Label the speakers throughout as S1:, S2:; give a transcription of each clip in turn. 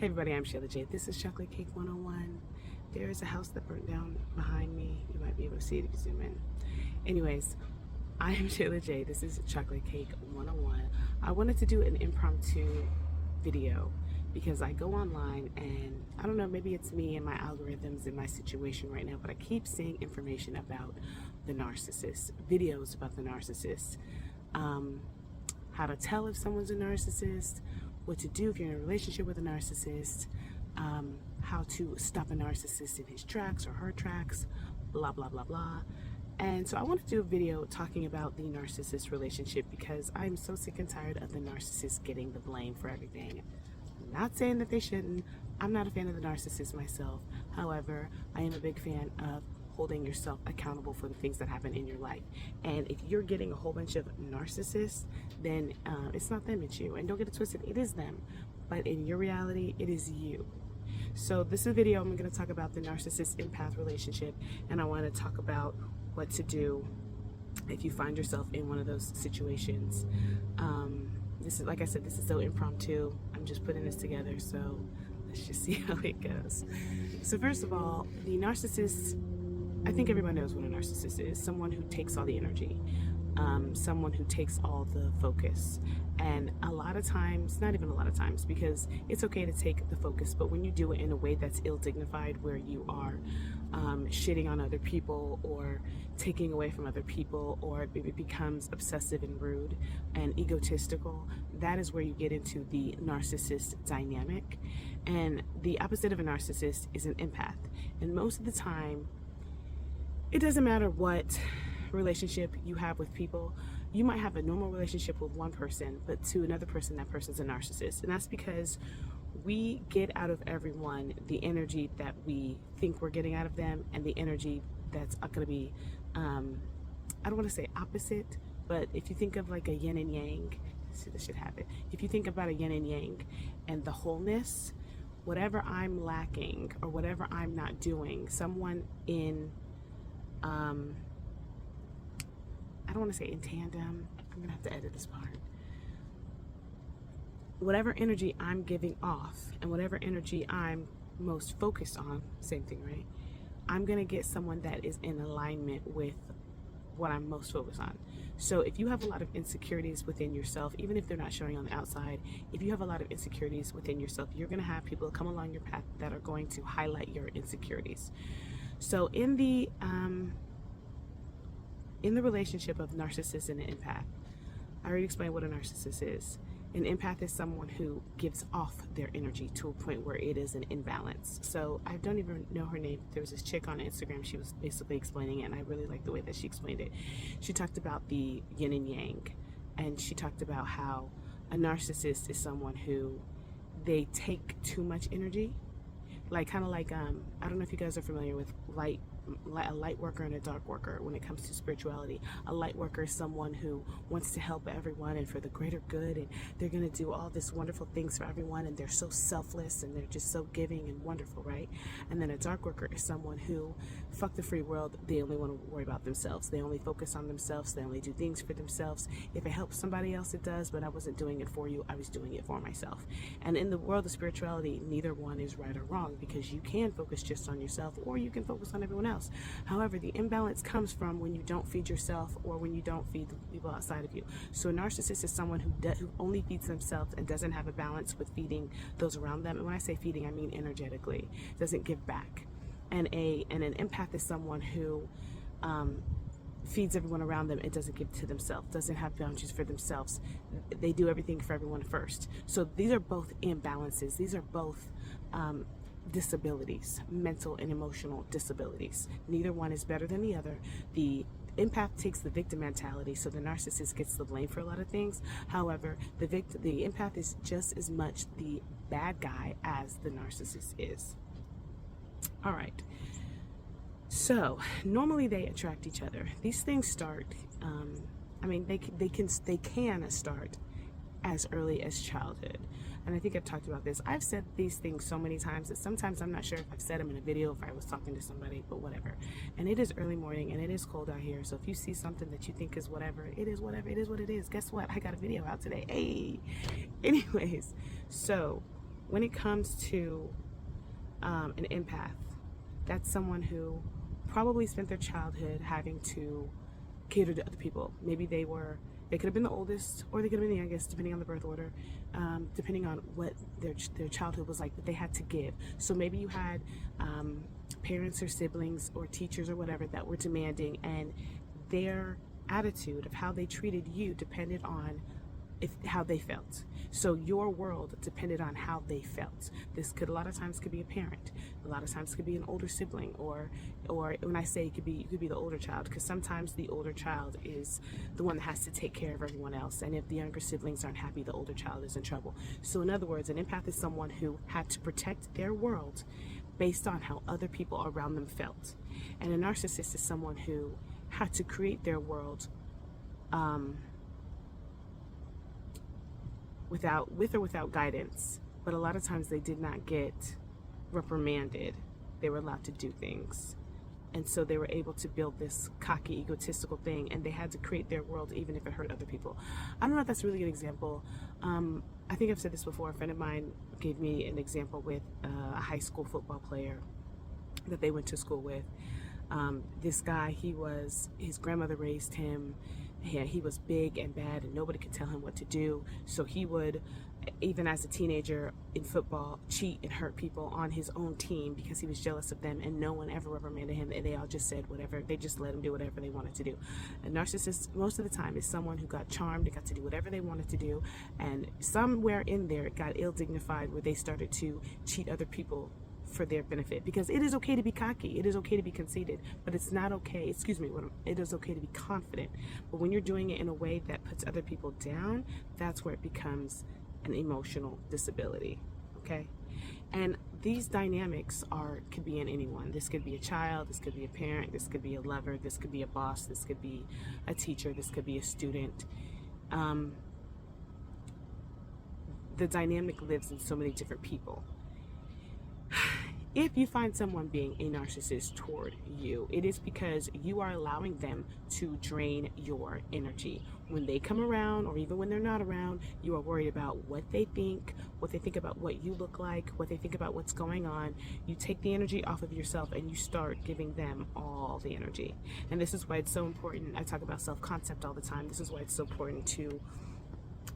S1: Hey everybody, I'm Sheila J. This is Chocolatecake101. There is a house that burnt down behind me. You might be able to see it if you zoom in. Anyways, I am Sheila J. This is Chocolatecake101. I wanted to do an impromptu video because I go online and I don't know, maybe it's me and my algorithms in my situation right now, but I keep seeing information about the narcissist, videos about the narcissist, how to tell if someone's a narcissist, what to do if you're in a relationship with a narcissist, how to stop a narcissist in his tracks or her tracks, blah, blah, blah, blah. And so I want to do a video talking about the narcissist relationship because I'm so sick and tired of the narcissist getting the blame for everything. I'm not saying that they shouldn't. I'm not a fan of the narcissist myself. However, I am a big fan of holding yourself accountable for the things that happen in your life. And if you're getting a whole bunch of narcissists, then it's not them, it's you. And don't get it twisted, it is them. But in your reality, it is you. So this is a video I'm going to talk about the narcissist empath relationship, and I want to talk about what to do if you find yourself in one of those situations. This is, like I said, this is so impromptu. I'm just putting this together, so let's just see how it goes. So first of all, the narcissist, I think everyone knows what a narcissist is. Someone who takes all the energy, someone who takes all the focus. And a lot of times, not even a lot of times, because it's okay to take the focus, but when you do it in a way that's ill-dignified, where you are shitting on other people or taking away from other people, or it becomes obsessive and rude and egotistical, that is where you get into the narcissist dynamic. And the opposite of a narcissist is an empath. And most of the time, it doesn't matter what relationship you have with people. You might have a normal relationship with one person, but to another person, that person's a narcissist. And that's because we get out of everyone the energy that we think we're getting out of them, and the energy that's going to be, I don't want to say opposite, but if you think of like a yin and yang, see, this should have it. If you think about a yin and yang and the wholeness, whatever I'm lacking or whatever I'm not doing, someone in I don't want to say in tandem, I'm gonna have to edit this part. Whatever energy I'm giving off and whatever energy I'm most focused on, same thing, right? I'm gonna get someone that is in alignment with what I'm most focused on. So if you have a lot of insecurities within yourself, even if they're not showing on the outside, if you have a lot of insecurities within yourself, you're gonna have people come along your path that are going to highlight your insecurities. So in the relationship of narcissist and an empath, I already explained what a narcissist is. An empath is someone who gives off their energy to a point where it is an imbalance. So I don't even know her name. There was this chick on Instagram, she was basically explaining it, and I really liked the way that she explained it. She talked about the yin and yang, and she talked about how a narcissist is someone who, they take too much energy. Like, kind of like, I don't know if you guys are familiar with a light worker and a dark worker when it comes to spirituality. A light worker is someone who wants to help everyone and for the greater good, and they're going to do all this wonderful things for everyone, and they're so selfless and they're just so giving and wonderful, right? And then a dark worker is someone who, fuck the free world, they only want to worry about themselves. They only focus on themselves. They only do things for themselves. If it helps somebody else, it does, but I wasn't doing it for you. I was doing it for myself. And in the world of spirituality, neither one is right or wrong, because you can focus just on yourself or you can focus on everyone else. However, the imbalance comes from when you don't feed yourself or when you don't feed the people outside of you. So a narcissist is someone who only feeds themselves and doesn't have a balance with feeding those around them. And when I say feeding, I mean energetically, doesn't give back. And an empath is someone who feeds everyone around them and doesn't give to themselves, doesn't have boundaries for themselves. They do everything for everyone first. So these are both imbalances. These are both disabilities, mental and emotional disabilities. Neither one is better than the other. The empath takes the victim mentality, so the narcissist gets the blame for a lot of things. However, the empath is just as much the bad guy as the narcissist is. All right. So normally they attract each other. These things start. I mean, they can start as early as childhood. And I think I've talked about this. I've said these things so many times that sometimes I'm not sure if I've said them in a video, if I was talking to somebody, but whatever. And it is early morning and it is cold out here. So if you see something that you think is whatever, it is whatever. It is what it is. Guess what? I got a video out today. Hey. Anyways, so when it comes to an empath, that's someone who probably spent their childhood having to cater to other people. Maybe they could have been the oldest, or they could have been the youngest, depending on the birth order, depending on what their childhood was like that they had to give. So maybe you had parents or siblings or teachers or whatever that were demanding, and their attitude of how they treated you depended on how they felt. So your world depended on how they felt. This could, a lot of times, could be a parent. A lot of times could be an older sibling, or when I say it could be, you could be the older child, because sometimes the older child is the one that has to take care of everyone else. And if the younger siblings aren't happy, the older child is in trouble. So in other words, an empath is someone who had to protect their world based on how other people around them felt. And a narcissist is someone who had to create their world with or without guidance, but a lot of times they did not get reprimanded. They were allowed to do things, and so they were able to build this cocky, egotistical thing, and they had to create their world even if it hurt other people. I don't know if that's a really good example. I think I've said this before. A friend of mine gave me an example with a high school football player that they went to school with. This guy, his grandmother raised him. Yeah, he was big and bad, and nobody could tell him what to do. So he would, even as a teenager in football, cheat and hurt people on his own team because he was jealous of them, and no one ever reprimanded him, and they all just said whatever. They just let him do whatever they wanted to do. A narcissist, most of the time, is someone who got charmed and got to do whatever they wanted to do, and somewhere in there it got ill-dignified where they started to cheat other people for their benefit, because it is okay to be cocky, it is okay to be conceited, but it's not okay, it is okay to be confident. But when you're doing it in a way that puts other people down, that's where it becomes an emotional disability, okay? And these dynamics could be in anyone. This could be a child, this could be a parent, this could be a lover, this could be a boss, this could be a teacher, this could be a student. The dynamic lives in so many different people. If you find someone being a narcissist toward you, it is because you are allowing them to drain your energy. When they come around, or even when they're not around, you are worried about what they think about what you look like, what they think about what's going on. You take the energy off of yourself and you start giving them all the energy. And this is why it's so important. I talk about self-concept all the time. This is why it's so important to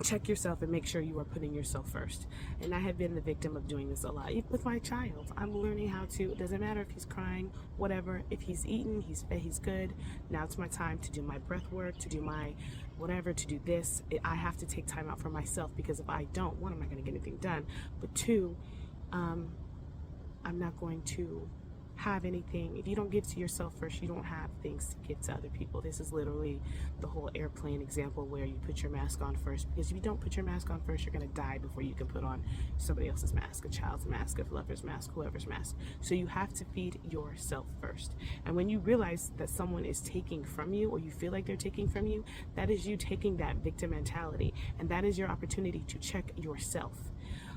S1: check yourself and make sure you are putting yourself first. And I have been the victim of doing this a lot with my child. I'm learning how to, it doesn't matter if he's crying, whatever, if he's eaten, he's fed, he's good. Now it's my time to do my breath work, to do my whatever, to do this. I have to take time out for myself, because if I don't, one, I'm not going to get anything done, but two, I'm not going to have anything. If you don't give to yourself first, you don't have things to give to other people. This is literally the whole airplane example, where you put your mask on first, because if you don't put your mask on first, you're going to die before you can put on somebody else's mask, a child's mask, a lover's mask, whoever's mask. So you have to feed yourself first. And when you realize that someone is taking from you, or you feel like they're taking from you, that is you taking that victim mentality, and that is your opportunity to check yourself.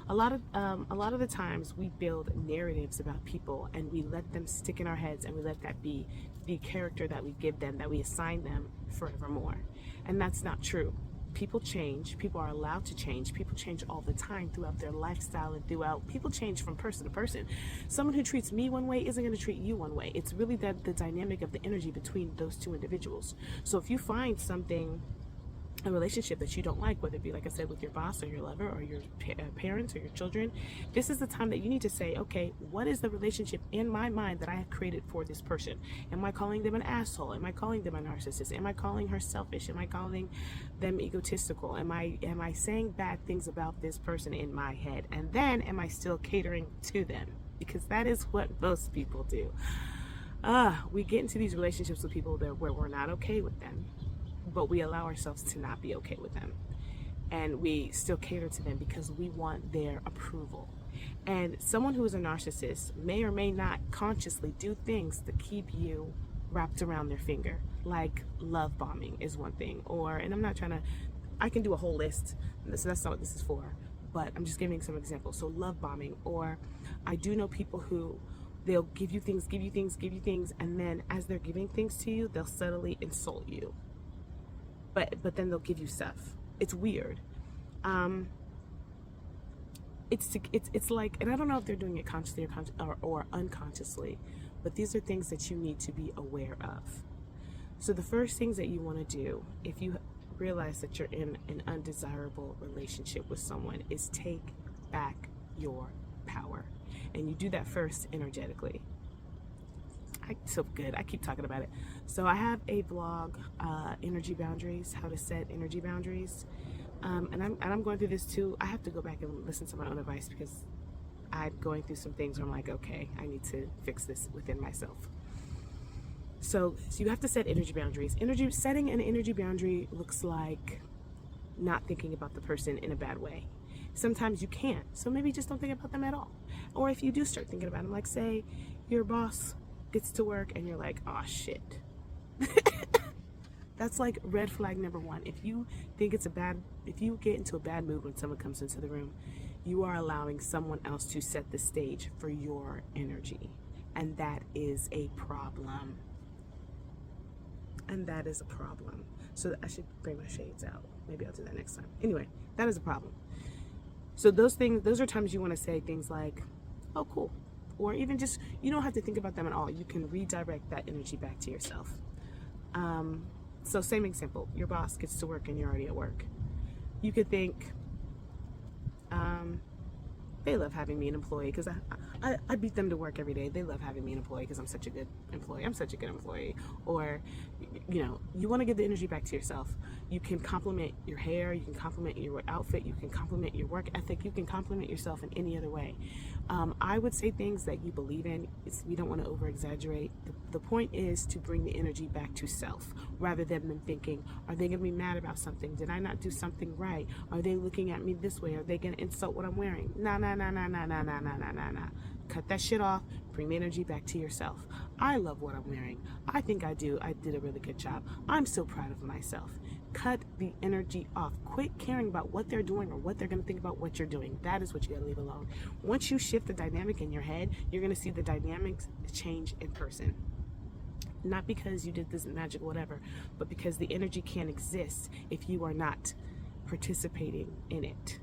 S1: A lot of the times we build narratives about people, and we let them stick in our heads, and we let that be the character that we give them, that we assign them forevermore. And that's not true. People change. People are allowed to change. People change all the time throughout their lifestyle, and people change from person to person. Someone who treats me one way isn't going to treat you one way. It's really the dynamic of the energy between those two individuals. So if you find a relationship that you don't like, whether it be, like I said, with your boss or your lover or your parents or your children, this is the time that you need to say, okay, what is the relationship in my mind that I have created for this person? Am I calling them an asshole? Am I calling them a narcissist? Am I calling her selfish? Am I calling them egotistical? Am I saying bad things about this person in my head? And then am I still catering to them? Because that is what most people do. We get into these relationships with people where we're not okay with them, but we allow ourselves to not be okay with them, and we still cater to them because we want their approval. And someone who is a narcissist may or may not consciously do things to keep you wrapped around their finger, like love bombing is one thing, and I can do a whole list, so that's not what this is for, but I'm just giving some examples. So love bombing, or I do know people who they'll give you things, and then as they're giving things to you, they'll subtly insult you. But then they'll give you stuff. It's weird. it's like, and I don't know if they're doing it consciously or unconsciously, but these are things that you need to be aware of. So the first things that you want to do if you realize that you're in an undesirable relationship with someone is take back your power. And you do that first energetically. So good. I keep talking about it. So I have a blog, Energy Boundaries, how to set energy boundaries. And I'm going through this too. I have to go back and listen to my own advice because I'm going through some things where I'm like, okay, I need to fix this within myself. So you have to set energy boundaries. Setting an energy boundary looks like not thinking about the person in a bad way. Sometimes you can't, so maybe just don't think about them at all. Or if you do start thinking about them, like say your boss gets to work and you're like, oh shit. That's like red flag number one. If you think if you get into a bad mood when someone comes into the room, you are allowing someone else to set the stage for your energy. And that is a problem. And that is a problem. So I should bring my shades out. Maybe I'll do that next time. Anyway, that is a problem. So those are times you want to say things like, oh, cool. Or even just, you don't have to think about them at all. You can redirect that energy back to yourself. So same example, your boss gets to work and you're already at work. You could think, they love having me an employee because I beat them to work every day. They love having me an employee because I'm such a good employee. I'm such a good employee. Or, you want to give the energy back to yourself. You can compliment your hair. You can compliment your outfit. You can compliment your work ethic. You can compliment yourself in any other way. I would say things that you believe in. We don't want to over exaggerate. The point is to bring the energy back to self rather than them thinking, are they going to be mad about something? Did I not do something right? Are they looking at me this way? Are they going to insult what I'm wearing? Nah. Cut that shit off. Bring the energy back to yourself. I love what I'm wearing. I think I did a really good job. I'm so proud of myself. Cut the energy off. Quit caring about what they're doing or what they're going to think about what you're doing. That is what you got to leave alone. Once you shift the dynamic in your head, you're going to see the dynamics change in person. Not because you did this magic whatever, but because the energy can't exist if you are not participating in it.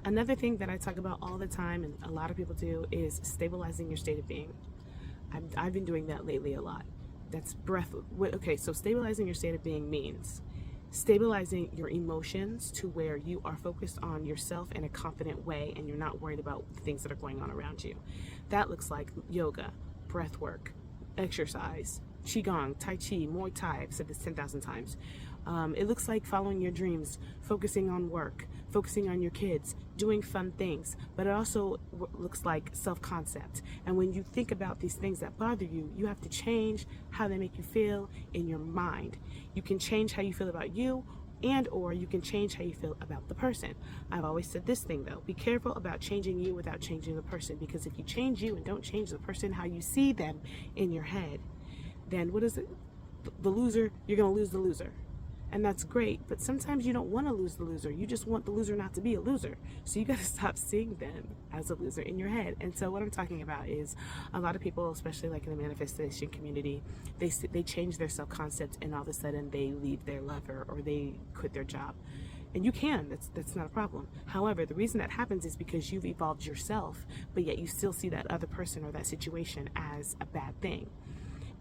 S1: Another thing that I talk about all the time, and a lot of people do, is stabilizing your state of being. I've been doing that lately a lot. That's breath. Okay, so stabilizing your state of being means stabilizing your emotions to where you are focused on yourself in a confident way and you're not worried about the things that are going on around you. That looks like yoga, breath work, exercise, qigong, tai chi, muay thai. I've said this 10,000 times. It looks like following your dreams, focusing on work, focusing on your kids, doing fun things, but it also looks like self-concept. And when you think about these things that bother you, you have to change how they make you feel in your mind. You can change how you feel about you, and or you can change how you feel about the person. I've always said this thing though, be careful about changing you without changing the person, because if you change you and don't change the person, how you see them in your head, then what is it? The loser, you're gonna lose the loser. And that's great, but sometimes you don't want to lose the loser. You just want the loser not to be a loser. So you got to stop seeing them as a loser in your head. And so what I'm talking about is a lot of people, especially like in the manifestation community, they change their self-concept and all of a sudden they leave their lover or they quit their job. And you can, that's not a problem. However, the reason that happens is because you've evolved yourself, but yet you still see that other person or that situation as a bad thing.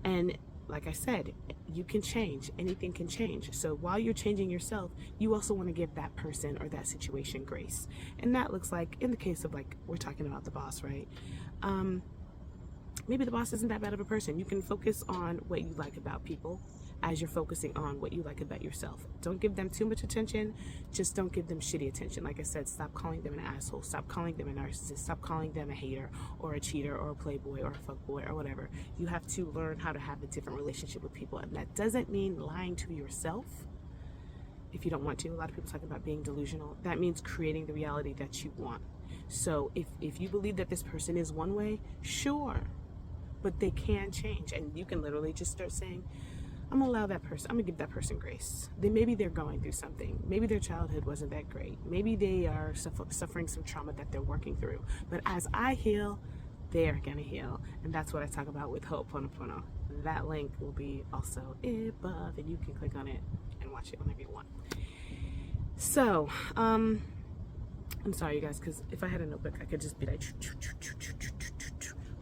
S1: And like I said, you can change. Anything can change. So while you're changing yourself, you also want to give that person or that situation grace. And that looks like, in the case of like, we're talking about the boss, right? Maybe the boss isn't that bad of a person. You can focus on what you like about people as you're focusing on what you like about yourself. Don't give them too much attention. Just don't give them shitty attention. Like I said, stop calling them an asshole. Stop calling them a narcissist. Stop calling them a hater or a cheater or a playboy or a fuckboy or whatever. You have to learn how to have a different relationship with people. And that doesn't mean lying to yourself if you don't want to. A lot of people talk about being delusional. That means creating the reality that you want. So if you believe that this person is one way, sure, but they can change. And you can literally just start saying, I'm gonna allow that person, I'm gonna give that person grace. Maybe they're going through something. Maybe their childhood wasn't that great. Maybe they are suffering some trauma that they're working through. But as I heal, they're gonna heal. And that's what I talk about with Ho'oponopono. That link will be also above, and you can click on it and watch it whenever you want. So, I'm sorry, you guys, because if I had a notebook, I could just be like,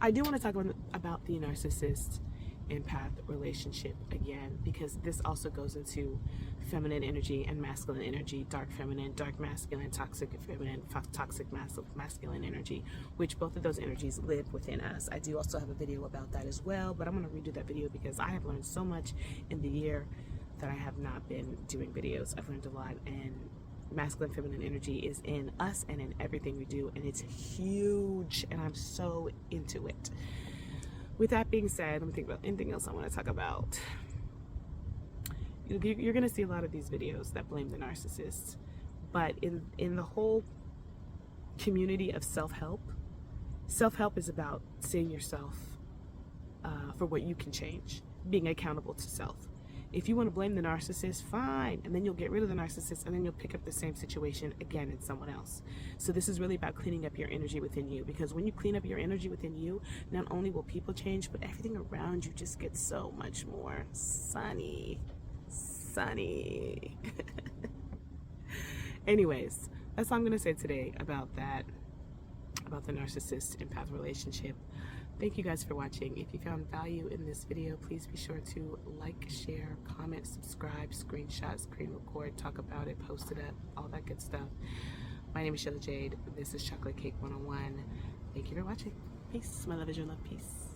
S1: I do want to talk about the narcissist empath relationship again, because this also goes into feminine energy and masculine energy, dark feminine, dark masculine, toxic feminine, toxic masculine energy, which both of those energies live within us. I do also have a video about that as well, but I'm going to redo that video because I have learned so much in the year that I have not been doing videos. I've learned a lot, and masculine feminine energy is in us and in everything we do, and it's huge, and I'm so into it. With that being said, let me think about anything else I want to talk about. You're going to see a lot of these videos that blame the narcissist, but in the whole community of self-help is about seeing yourself for what you can change, being accountable to self. If you want to blame the narcissist, fine, and then you'll get rid of the narcissist, and then you'll pick up the same situation again in someone else. So this is really about cleaning up your energy within you, because when you clean up your energy within you, not only will people change, but everything around you just gets so much more sunny. Anyways, that's all I'm going to say today about that, about the narcissist empath relationship. Thank you guys for watching. If you found value in this video, please be sure to like, share, comment, subscribe, screenshot, screen record, talk about it, post it up, all that good stuff. My name is Sheila Jade. This is Chocolate Cake 101. Thank you for watching. Peace. My love is your love. Peace.